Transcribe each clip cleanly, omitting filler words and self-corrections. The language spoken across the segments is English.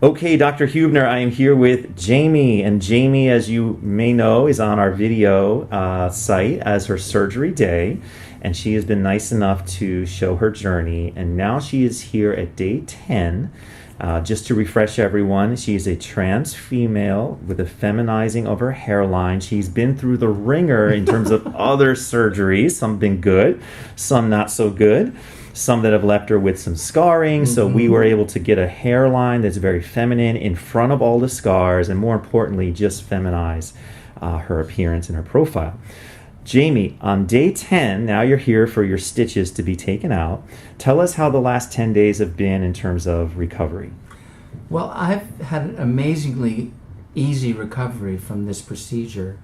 Okay, Dr. Huebner, I am here with Jamie, and Jamie, as you may know, is on our video site as her surgery day, and she has been nice enough to show her journey, and now she is here at day 10. Just to refresh everyone, she is a trans female with a feminizing of her hairline. She's been through the ringer in terms of other surgeries. Some been good, some not so good. Some that have left her with some scarring. So we were able to get a hairline that's very feminine in front of all the scars, and more importantly, just feminize her appearance and her profile. Jamie, on day 10, now you're here for your stitches to be taken out. Tell us how the last 10 days have been in terms of recovery. Well, I've had an amazingly easy recovery from this procedure.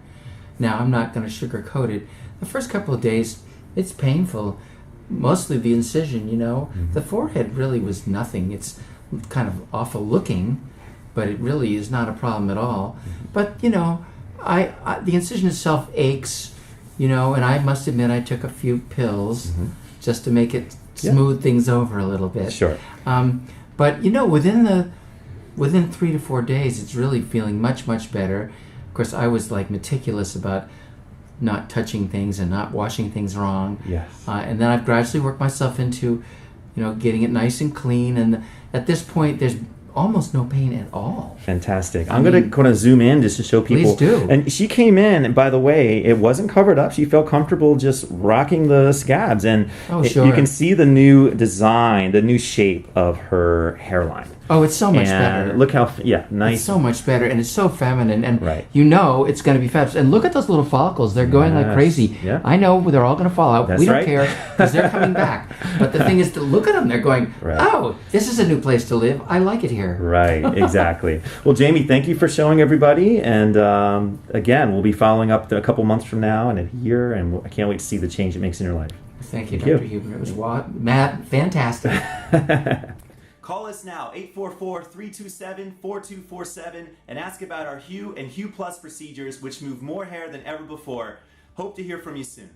Now, I'm not going to sugarcoat it. The first couple of days, it's painful. Mostly the incision, you know. The forehead really was nothing. It's kind of awful looking, but it really is not a problem at all. But, you know, the incision itself aches, you know, and I must admit I took a few pills just to make it smooth things over a little bit. Sure. But, you know, within 3 to 4 days, it's really feeling much, much better. Of course, I was like meticulous about not touching things and not washing things wrong. Yes. And then I've gradually worked myself into, you know, getting it nice and clean. And at this point, there's almost no pain at all. Fantastic. I'm going to zoom in just to show people. Please do. And she came in, and by the way, it wasn't covered up. She felt comfortable just rocking the scabs. And you can see the new design, the new shape of her hairline. Oh, it's so much better. Look how, nice. It's so much better, and it's so feminine, and Right. you know it's going to be fabulous. And look at those little follicles. They're going like crazy. Yeah. I know they're all going to fall out. That's We don't right. care, because they're coming back. But the thing is to look at them. They're going, oh, this is a new place to live. I like it here. Right, exactly. Well, Jamie, thank you for showing everybody. And again, we'll be following up a couple months from now and a year, and I can't wait to see the change it makes in your life. Thank you, Dr. Huebner. It was Matt, fantastic. Call us now, 844-327-4247, and ask about our Hue and Hue Plus procedures, which move more hair than ever before. Hope to hear from you soon.